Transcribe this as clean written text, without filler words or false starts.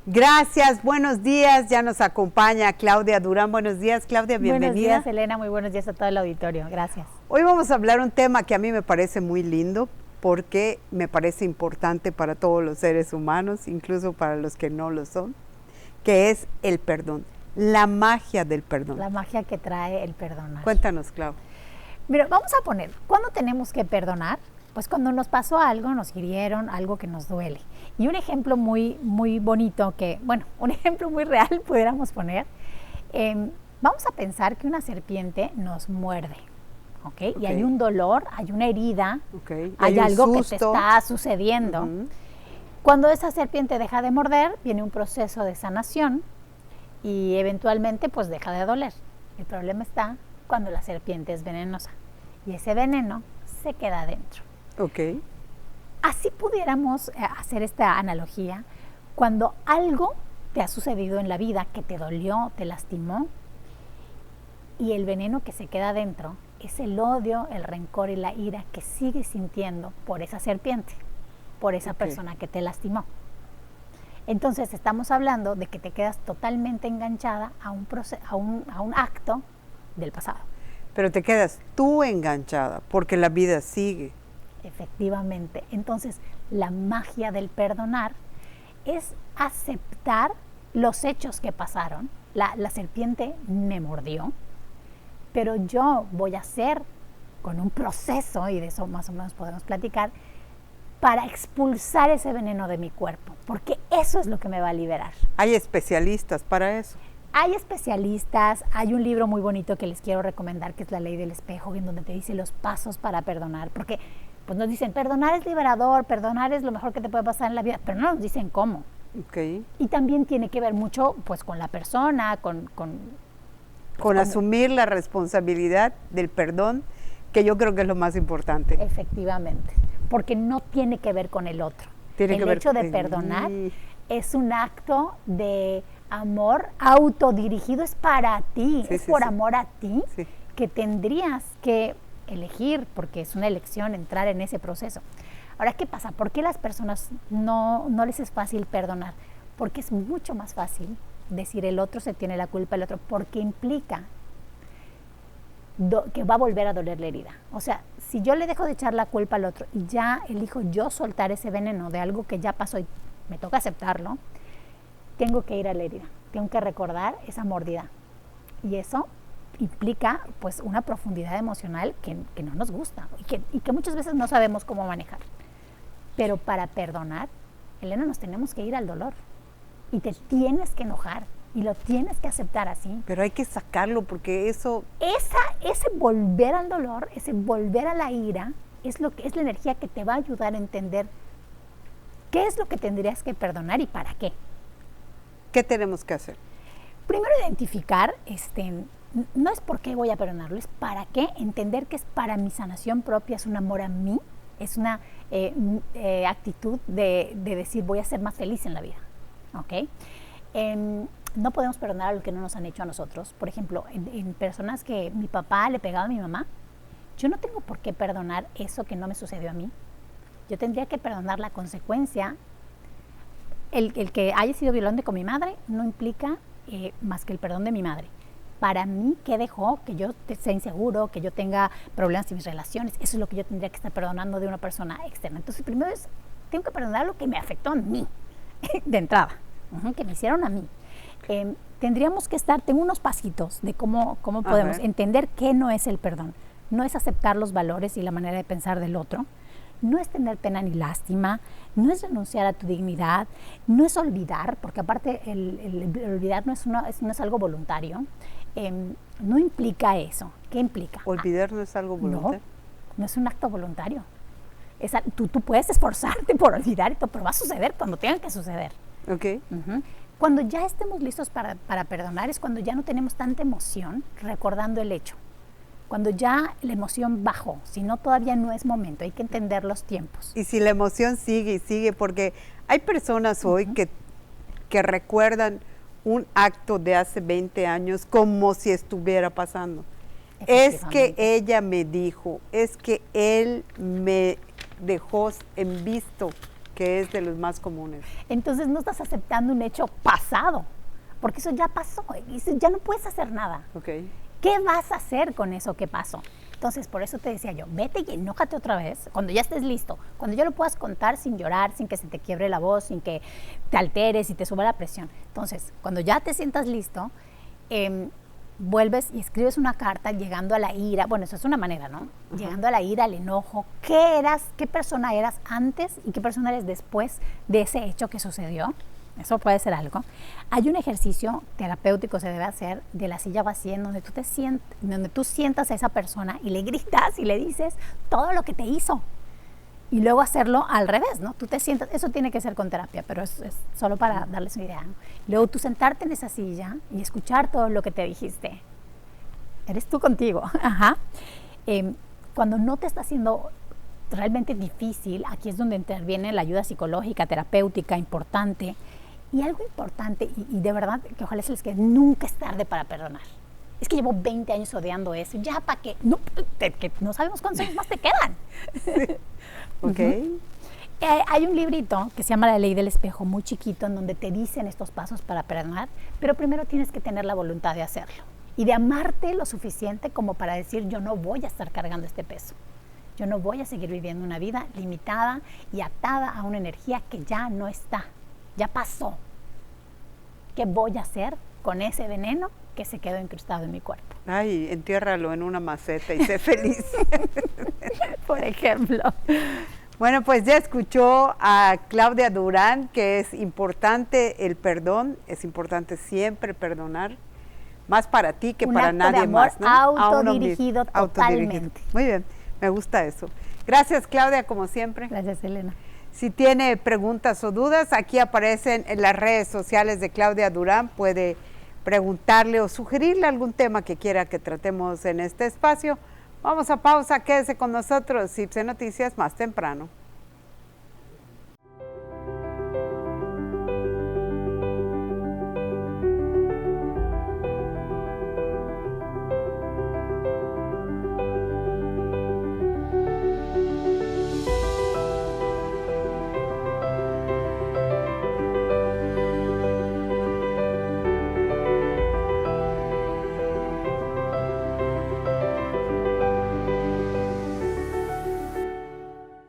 Gracias, buenos días. Ya nos acompaña Claudia Durán. Buenos días, Claudia, bienvenida. Buenos días, Elena. Muy buenos días a todo el auditorio. Gracias. Hoy vamos a hablar un tema que a mí me parece muy lindo porque me parece importante para todos los seres humanos, incluso para los que no lo son, que es el perdón, la magia del perdón. La magia que trae el perdonar. Cuéntanos, Claudia. Mira, vamos a poner, ¿cuándo tenemos que perdonar? Pues cuando nos pasó algo, nos hirieron, algo que nos duele. Y un ejemplo muy bonito un ejemplo muy real pudiéramos poner, vamos a pensar que una serpiente nos muerde, ¿ok? Y hay un dolor, hay una herida, hay algo que te está sucediendo. Cuando esa serpiente deja de morder, viene un proceso de sanación y eventualmente pues deja de doler. El problema está cuando la serpiente es venenosa y ese veneno se queda adentro. Ok. Así pudiéramos hacer esta analogía. Cuando algo te ha sucedido en la vida que te dolió, te lastimó, y el veneno que se queda adentro es el odio, el rencor y la ira que sigues sintiendo por esa serpiente, por esa persona que te lastimó. Entonces estamos hablando de que te quedas totalmente enganchada a un acto del pasado. Pero te quedas tú enganchada porque la vida sigue. Efectivamente. Entonces, la magia del perdonar es aceptar los hechos que pasaron. La serpiente me mordió, pero yo voy a hacer con un proceso, y de eso más o menos podemos platicar, para expulsar ese veneno de mi cuerpo, porque eso es lo que me va a liberar. ¿Hay especialistas para eso? Hay especialistas, hay un libro muy bonito que les quiero recomendar, que es La Ley del Espejo, en donde te dice los pasos para perdonar, porque pues nos dicen, perdonar es liberador, perdonar es lo mejor que te puede pasar en la vida, pero no nos dicen cómo. Okay. Y también tiene que ver mucho pues con la persona, con asumir la responsabilidad del perdón, que yo creo que es lo más importante. Efectivamente, porque no tiene que ver con el otro. El hecho de perdonar es un acto de amor autodirigido, es para ti, es por amor a ti, que tendrías que elegir, porque es una elección entrar en ese proceso. Ahora, ¿qué pasa? ¿Por qué las personas no les es fácil perdonar? Porque es mucho más fácil decir el otro se tiene la culpa, el otro, porque implica que va a volver a doler la herida. O sea, si yo le dejo de echar la culpa al otro y ya elijo yo soltar ese veneno de algo que ya pasó y me toca aceptarlo, tengo que ir a la herida, tengo que recordar esa mordida. Y eso implica pues una profundidad emocional que no nos gusta y que muchas veces no sabemos cómo manejar. Pero para perdonar, Elena, nos tenemos que ir al dolor y te tienes que enojar y lo tienes que aceptar así. Pero hay que sacarlo porque eso... Ese volver al dolor, ese volver a la ira, es la energía que te va a ayudar a entender qué es lo que tendrías que perdonar y para qué. ¿Qué tenemos que hacer? Primero, identificar, no es por qué voy a perdonarlo, es para qué, entender que es para mi sanación propia, es un amor a mí, es una actitud de decir voy a ser más feliz en la vida, ¿ok? No podemos perdonar a lo que no nos han hecho a nosotros. Por ejemplo, en personas que mi papá le pegaba a mi mamá, yo no tengo por qué perdonar eso que no me sucedió a mí. Yo tendría que perdonar la consecuencia. El que haya sido violento con mi madre no implica más que el perdón de mi madre. Para mí, ¿qué dejó? Que yo sea inseguro, que yo tenga problemas en mis relaciones. Eso es lo que yo tendría que estar perdonando de una persona externa. Entonces, primero tengo que perdonar lo que me afectó a mí, de entrada, que me hicieron a mí. Tendríamos que tengo unos pasitos de cómo podemos entender qué no es el perdón. No es aceptar los valores y la manera de pensar del otro. No es tener pena ni lástima, no es renunciar a tu dignidad, no es olvidar, porque aparte el olvidar no es algo voluntario, no implica eso. ¿Qué implica? ¿Olvidar no es algo voluntario? No es un acto voluntario. Tú puedes esforzarte por olvidar, pero va a suceder cuando tenga que suceder. Okay. Cuando ya estemos listos para perdonar es cuando ya no tenemos tanta emoción recordando el hecho. Cuando ya la emoción bajó, si no todavía no es momento, hay que entender los tiempos. Y si la emoción sigue y sigue, porque hay personas hoy que recuerdan un acto de hace 20 años como si estuviera pasando. Es que ella me dijo, es que él me dejó en visto que es de los más comunes. Entonces no estás aceptando un hecho pasado, porque eso ya pasó, y eso ya no puedes hacer nada. Okay. ¿Qué vas a hacer con eso que pasó? Entonces, por eso te decía yo, vete y enójate otra vez, cuando ya estés listo, cuando ya lo puedas contar sin llorar, sin que se te quiebre la voz, sin que te alteres y te suba la presión. Entonces, cuando ya te sientas listo, vuelves y escribes una carta llegando a la ira, bueno, eso es una manera, ¿no? Uh-huh. Llegando a la ira, al enojo, qué persona eras antes y qué persona eres después de ese hecho que sucedió. Eso puede ser algo. Hay un ejercicio terapéutico que se debe hacer de la silla vacía en donde tú sientas a esa persona y le gritas y le dices todo lo que te hizo. Y luego hacerlo al revés, ¿no? Tú te sientas, eso tiene que ser con terapia, pero es solo para darles una idea, ¿no? Luego tú sentarte en esa silla y escuchar todo lo que te dijiste. Eres tú contigo. Ajá. Cuando no te está haciendo realmente difícil, aquí es donde interviene la ayuda psicológica, terapéutica, importante. Y algo importante, y de verdad que ojalá se les quede, nunca es tarde para perdonar. Es que llevo 20 años odiando eso, ya para qué, no, que no sabemos cuántos años más te quedan. Sí. Ok. Uh-huh. Hay un librito que se llama La Ley del Espejo, muy chiquito, en donde te dicen estos pasos para perdonar, pero primero tienes que tener la voluntad de hacerlo y de amarte lo suficiente como para decir, yo no voy a estar cargando este peso. Yo no voy a seguir viviendo una vida limitada y atada a una energía que ya no está, ya pasó. ¿Qué voy a hacer con ese veneno que se quedó incrustado en mi cuerpo? Ay, entiérralo en una maceta y sé feliz. Por ejemplo. Bueno, pues ya escuchó a Claudia Durán, que es importante el perdón, es importante siempre perdonar, más para ti que para nadie más, ¿no? Autodirigido totalmente. Muy bien, me gusta eso. Gracias, Claudia, como siempre. Gracias, Elena. Si tiene preguntas o dudas, aquí aparecen en las redes sociales de Claudia Durán, puede preguntarle o sugerirle algún tema que quiera que tratemos en este espacio. Vamos a pausa, quédese con nosotros, CIPSE Noticias más temprano.